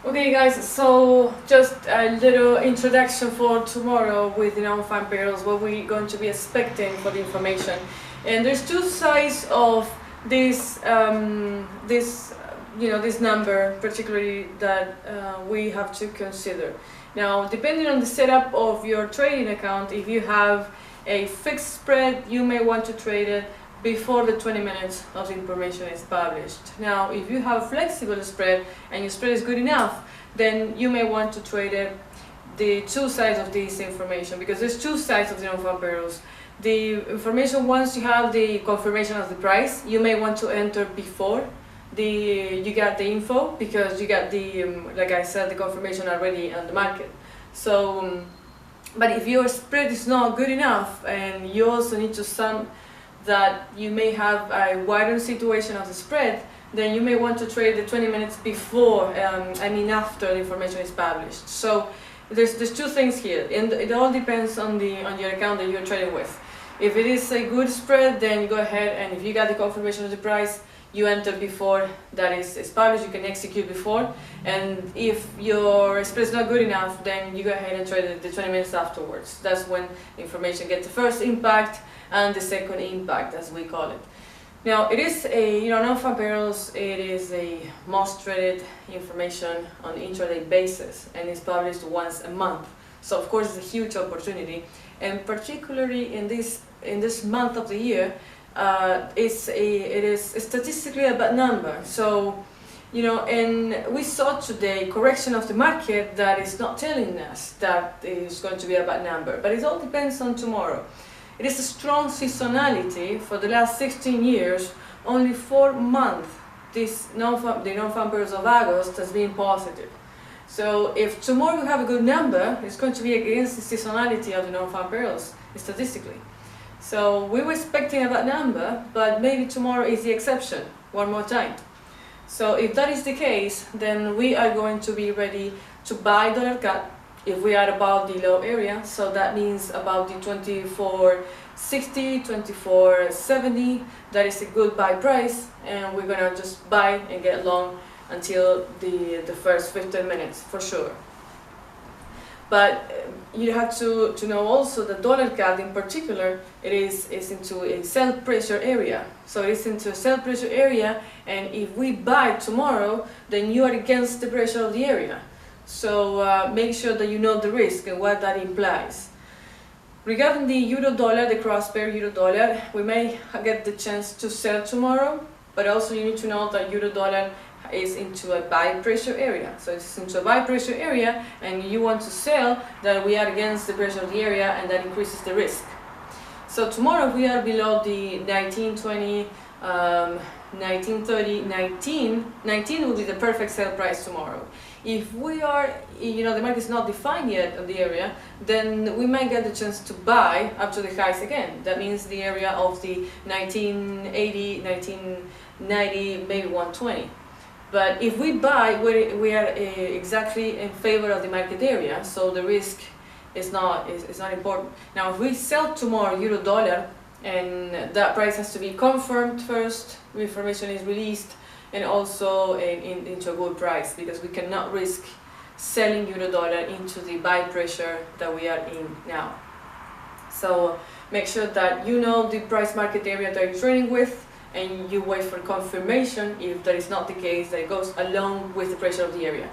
Okay guys, so just a little introduction for tomorrow with the non-farm payrolls, what we're going to be expecting for the information. And there's two sides of this this number particularly that we have to consider. Now, depending on the setup of your trading account, if you have a fixed spread, you may want to trade it before the 20 minutes of the information is published. Now, if you have a flexible spread and your spread is good enough, then you may want to trade it the two sides of this information, because there's two sides of the non-farm payrolls. The information, once you have the confirmation of the price, you may want to enter before you got the info, because you got the like I said, the confirmation already on the market. So but if your spread is not good enough, and you also need to sum that you may have a wider situation of the spread, then you may want to trade the 20 minutes before, after the information is published. So there's two things here, and it all depends on your account that you're trading with. If it is a good spread, then you go ahead, and if you got the confirmation of the price, you enter before that is published, you can execute before. And if your spread is not good enough, then you go ahead and trade the 20 minutes afterwards. That's when information gets the first impact and the second impact, as we call it. Now, it is a, non-farm payrolls, it is a most traded information on intraday basis, and it's published once a month. So of course it's a huge opportunity, and particularly in this month of the year, it is statistically a bad number. So, and we saw today correction of the market that is not telling us that it is going to be a bad number, but it all depends on tomorrow. It is a strong seasonality. For the last 16 years, only 4 months the non-farm payrolls of August has been positive. So if tomorrow we have a good number, it's going to be against the seasonality of the non-farm payrolls statistically. So we were expecting a bad number, but maybe tomorrow is the exception one more time. So if that is the case, then we are going to be ready to buy dollar cut if we are above the low area. So that means about the 24.60, 24.70, that is a good buy price, and we're gonna just buy and get long until the first 15 minutes for sure. But you have to know also the dollar cut in particular, it is into a sell pressure area. So it is into a sell pressure area, and if we buy tomorrow, then you are against the pressure of the area. So make sure that you know the risk and what that implies. Regarding the euro-dollar, the cross-pair euro-dollar, we may get the chance to sell tomorrow, but also you need to know that euro-dollar is into a buy pressure area. So it's into a buy pressure area, and you want to sell that we are against the pressure of the area, and that increases the risk. So tomorrow we are below the 1920, 1930, 19 will be the perfect sell price tomorrow. If we are, the market is not defined yet on the area, then we might get the chance to buy up to the highs again. That means the area of the 1980, 1990, maybe 120. But if we buy, we are exactly in favor of the market area, so the risk is not important. Now, if we sell tomorrow euro-dollar, and that price has to be confirmed first, information is released, and also into a good price, because we cannot risk selling euro-dollar into the buy pressure that we are in now. So make sure that you know the price market area that you're trading with, and you wait for confirmation. If that is not the case, that it goes along with the pressure of the area.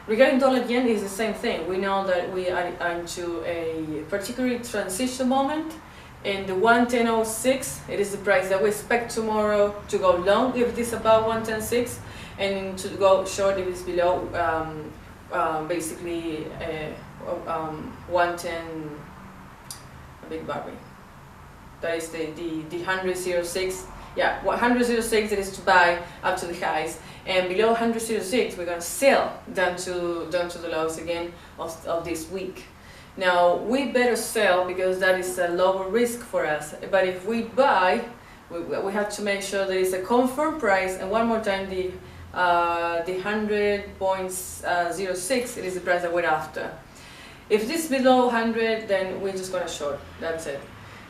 Regarding dollar-yen, it's the same thing. We know that we are into a particular transition moment. In the 110.06, it is the price that we expect tomorrow to go long if it is above 110.6, and to go short if it's below basically 110, a big bargain. That is the 100.06. Yeah, 100.06 it is to buy up to the highs, and below 100.06 we're gonna sell down to the lows again of this week. Now, we better sell because that is a lower risk for us. But if we buy, we have to make sure there is a confirmed price, and one more time, the 100.06, it is the price that we're after. If it is below 100, then we're just gonna short. That's it.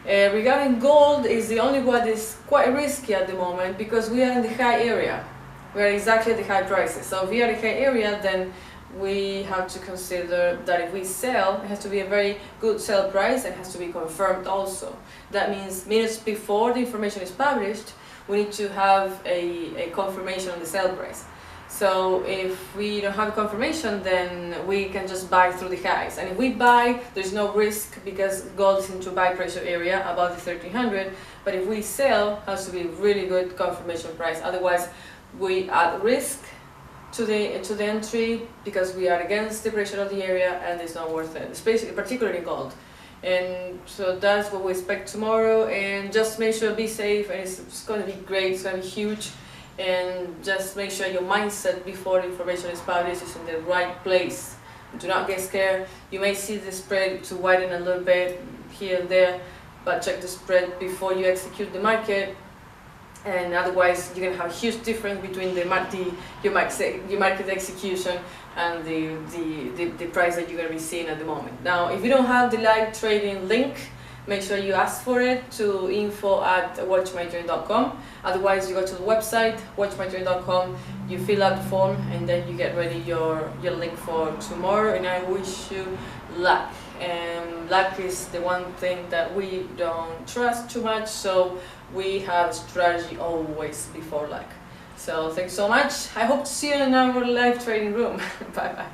Regarding gold, is the only one that is quite risky at the moment, because we are in the high area. We are exactly at the high prices. So if we are in the high area, then we have to consider that if we sell, it has to be a very good sell price and has to be confirmed also. That means minutes before the information is published, we need to have a confirmation on the sell price. So if we don't have confirmation, then we can just buy through the highs. And if we buy, there's no risk because gold is into buy pressure area above the 1300. But if we sell, it has to be really good confirmation price. Otherwise, we add risk to the entry because we are against the pressure of the area, and it's not worth it, especially particularly gold. And so that's what we expect tomorrow. And just make sure, be safe, and it's going to be great. It's going to be huge. And just make sure your mindset before the information is published is in the right place. Do not get scared. You may see the spread to widen a little bit here and there, but check the spread before you execute the market. And otherwise, you're gonna have a huge difference between your market execution and the price that you're gonna be seeing at the moment. Now, if you don't have the live trading link, make sure you ask for it to info@watchmytrade.com. Otherwise, you go to the website, watchmytrade.com, you fill out the form, and then you get ready your link for tomorrow. And I wish you luck. And luck is the one thing that we don't trust too much, so we have strategy always before luck. So thanks so much. I hope to see you in our live trading room. Bye bye.